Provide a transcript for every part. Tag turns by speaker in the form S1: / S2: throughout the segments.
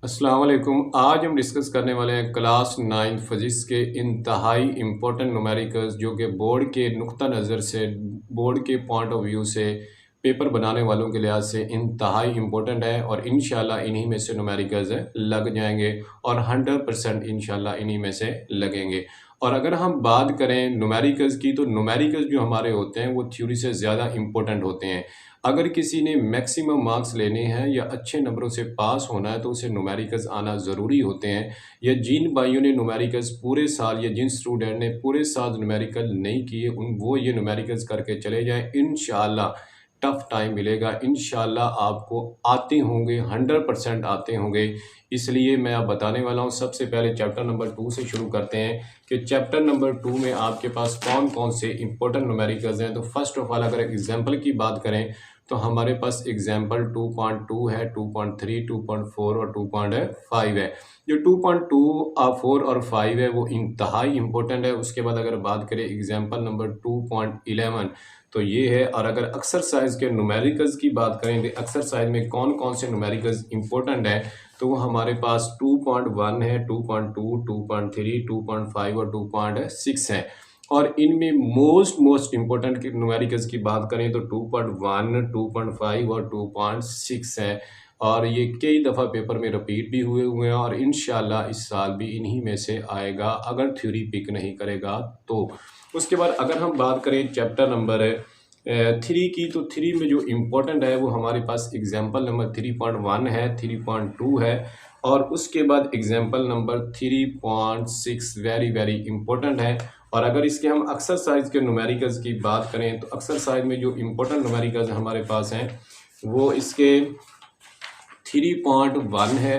S1: अस्सलाम वालेकुम। आज हम डिस्कस करने वाले हैं क्लास 9 फिज़िक्स के इंतहाई इम्पोर्टेंट न्यूमेरिकल्स जो कि बोर्ड के नुक्ता नज़र से, बोर्ड के पॉइंट ऑफ व्यू से, पेपर बनाने वालों के लिहाज से इंतहाई इम्पोर्टेंट है और इंशाल्लाह इन्हीं में से न्यूमेरिकल्स लग जाएंगे और 100% इंशाल्लाह इन्हीं में से लगेंगे। और अगर हम बात करें न्यूमेरिकल्स की, तो न्यूमेरिकल्स जो हमारे होते हैं वो थ्योरी से ज़्यादा इम्पोर्टेंट होते हैं। अगर किसी ने मैक्सिमम मार्क्स लेने हैं या अच्छे नंबरों से पास होना है तो उसे न्यूमेरिकल्स आना ज़रूरी होते हैं। या जिन भाइयों ने न्यूमेरिकल्स पूरे साल, या जिन स्टूडेंट ने पूरे साल न्यूमेरिकल नहीं किए, उन वो ये न्यूमेरिकल्स करके चले जाएं, इंशाल्लाह टफ टाइम मिलेगा। इंशाल्लाह आपको आते होंगे, 100% आते होंगे। इसलिए मैं आप बताने वाला हूँ। सबसे पहले चैप्टर नंबर 2 से शुरू करते हैं कि चैप्टर नंबर 2 में आपके पास कौन कौन से इंपॉर्टेंट न्यूमेरिकल्स हैं। तो फर्स्ट ऑफ ऑल अगर एग्जाम्पल की बात करें तो हमारे पास एग्जाम्पल 2.2 है, 2.3, 2.4 और 2.5 है। जो 2.2, 4 और 5 है वो इंतहाई इम्पोर्टेंट है। उसके बाद अगर बात करें एग्जाम्पल नंबर 2.11 तो ये है। और अगर एक्सरसाइज के न्यूमेरिकल्स की बात करें तो एक्सरसाइज में कौन कौन से न्यूमेरिकल्स इंपॉर्टेंट है, तो वो हमारे पास 2.1 है, 2.2, 2.3, 2.5 और 2.6 है। और इनमें मोस्ट इम्पोर्टेंट की न्यूमेरिकल्स की बात करें तो 2.1, 2.5 और 2.6 है। और ये कई दफ़ा पेपर में रिपीट भी हुए हैं और इंशाल्लाह इस साल भी इन्हीं में से आएगा अगर थ्योरी पिक नहीं करेगा तो। उसके बाद अगर हम बात करें चैप्टर नंबर 3 की, तो 3 में जो इम्पोर्टेंट है वो हमारे पास एग्जाम्पल नंबर 3.1 है, 3.2 है और उसके बाद एग्जाम्पल नंबर 3.6 वेरी इम्पोर्टेंट है। और अगर इसके हम एक्सरसाइज के न्यूमेरिकल्स की बात करें तो एक्सरसाइज में जो इम्पोर्टेंट न्यूमेरिकल्स हमारे पास हैं वो इसके 3.1 है,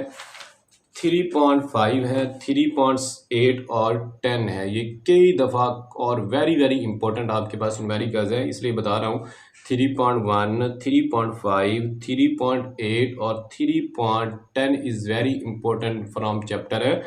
S1: 3.5 है, 3.8 और 10 है। ये कई दफ़ा और वेरी इंपॉर्टेंट आपके पास न्यूमेरिकल्स है, इसलिए बता रहा हूँ। 3.1, 3.5, 3.8 और 3.10 is very important from chapter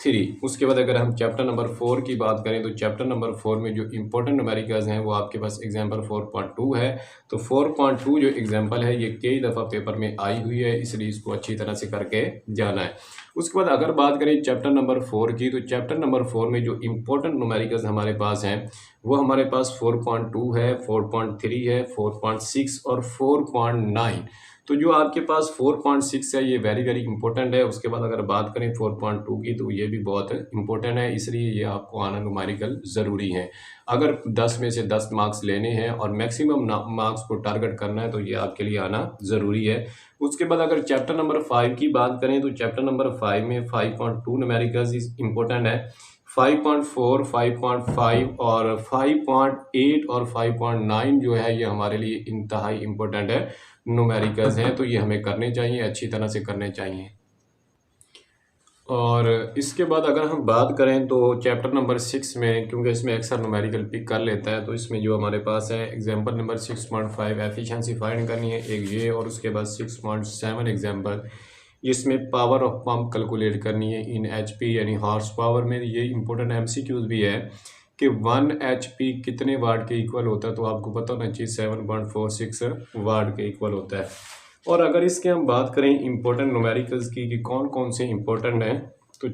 S1: 3। उसके बाद अगर हम चैप्टर नंबर 4 की बात करें तो चैप्टर नंबर 4 में जो इंपॉर्टेंट न्यूमेरिकल्स हैं वो आपके पास एग्जाम्पल 4.2 है। तो 4.2 जो एग्जाम्पल है ये कई दफ़ा पेपर में आई हुई है, इसलिए इसको अच्छी तरह से करके जाना है। उसके बाद अगर बात करें चैप्टर नंबर 4 की, तो चैप्टर नंबर 4 में जो इम्पोर्टेंट न्यूमेरिकल्स हमारे पास हैं वो हमारे पास 4.2 है, 4.3 है, 4.6 और 4.9। तो जो आपके पास 4.6 है ये वेरी इंपॉर्टेंट है। उसके बाद अगर बात करें 4.2 की तो ये भी बहुत इंपॉर्टेंट है, इसलिए ये आपको आना न्यूमेरिकल ज़रूरी है। अगर 10 में से 10 मार्क्स लेने हैं और मैक्सिमम मार्क्स को टारगेट करना है तो ये आपके लिए आना ज़रूरी है। उसके बाद अगर चैप्टर नंबर 5 की बात करें तो चैप्टर नंबर 5 में 5.2 न्यूमेरिकल्स इम्पोर्टेंट है। 5.4, 5.5 और 5.8 और 5.9 जो है ये हमारे लिए इंतहाई इम्पोर्टेंट है, न्यूमेरिकल्स हैं, तो ये हमें करने चाहिए, अच्छी तरह से करने चाहिए। और इसके बाद अगर हम बात करें तो चैप्टर नंबर 6 में, क्योंकि इसमें अक्सर न्यूमेरिकल पिक कर लेता है, तो इसमें जो हमारे पास है एग्जांपल नंबर 6.5 एफिशिएंसी फाइंड करनी है एक ये, और उसके बाद 6.7 एग्जांपल इसमें पावर ऑफ पंप कैलकुलेट करनी है इन एचपी यानी हॉर्स पावर में। ये इंपॉर्टेंट एमसीक्यूज भी है कि 1 एचपी कितने वाट के इक्वल होता है, तो आपको पता होना चाहिए 7.46 वाट के इक्वल होता है। और अगर इसके हम बात करें इंपॉर्टेंट न्यूमेरिकल्स की कि कौन कौन से इंपॉर्टेंट हैं, तो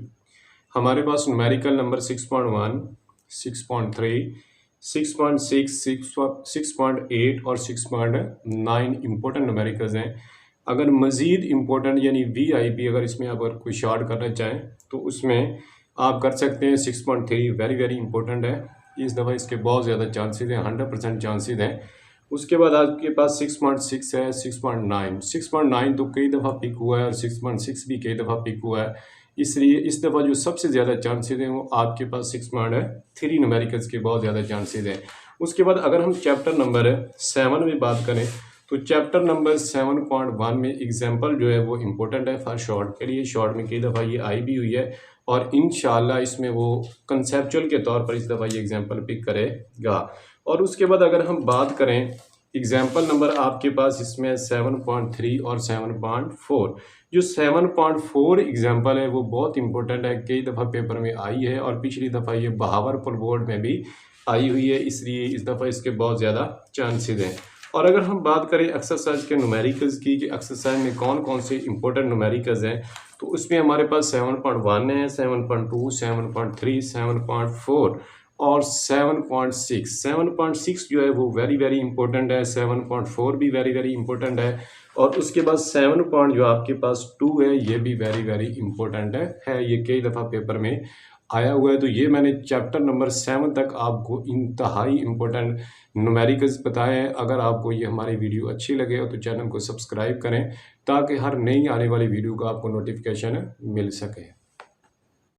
S1: हमारे पास न्यूमेरिकल नंबर 6.1, 6.3, 6.6, 6.8 और 6.9 इंपॉर्टेंट न्यूमेरिकल्स हैं। अगर मज़ीद इम्पोर्टेंट यानी वीआईपी अगर इसमें आप अगर कोई शॉर्ट करना चाहें तो उसमें आप कर सकते हैं। 6.3 वेरी इंपॉर्टेंट है, इस दफ़ा इसके बहुत ज़्यादा चांसेस हैं, 100% चांसेस हैं। उसके बाद आपके पास 6.6 है, 6.9 तो कई दफ़ा पिक हुआ है और 6.6 भी कई दफ़ा पिक हुआ है, इसलिए इस दफ़ा जो सबसे ज़्यादा चांसेस हैं वो आपके पास 6.3 न्यूमेरिकल्स के बहुत ज़्यादा चांसेस हैं। उसके बाद अगर हम चैप्टर नंबर 7 में बात करें तो चैप्टर नंबर 7.1 में एग्जाम्पल जो है वो इम्पोर्टेंट है फॉर शॉर्ट के लिए। शॉर्ट में कई दफ़ा ये आई भी हुई है और इंशाल्लाह इसमें वो कंसेप्चुअल के तौर पर इस दफ़ा ये एग्जाम्पल पिक करेगा। और उसके बाद अगर हम बात करें एग्जाम्पल नंबर आपके पास इसमें 7.3 और 7.4। जो 7.4 एग्जाम्पल है वो बहुत इंपॉर्टेंट है, कई दफ़ा पेपर में आई है और पिछली दफ़ा ये बहावलपुर बोर्ड में भी आई हुई है, इसलिए इस दफ़ा इसके बहुत ज़्यादा चांसेस हैं। और अगर हम बात करें एक्सरसाइज के न्यूमेरिकल्स की कि एक्सरसाइज में कौन कौन से इंपॉर्टेंट न्यूमेरिकल्स हैं, तो उसमें हमारे पास 7.1 है, 7.2, 7.3, 7.4 और 7.6। 7.6 जो है वो वेरी वेरी इंपॉर्टेंट है, 7.4 भी वेरी वेरी इंपॉर्टेंट है, और उसके बाद 7 पॉइंट जो आपके पास 2 है ये भी वेरी वेरी इंपॉर्टेंट है। ये कई दफ़ा पेपर में आया हुआ है। तो ये मैंने चैप्टर नंबर 7 तक आपको इंतहाई इम्पोर्टेंट न्यूमेरिकल्स बताए हैं। अगर आपको ये हमारी वीडियो अच्छी लगे हो तो चैनल को सब्सक्राइब करें ताकि हर नई आने वाली वीडियो का आपको नोटिफिकेशन मिल सके।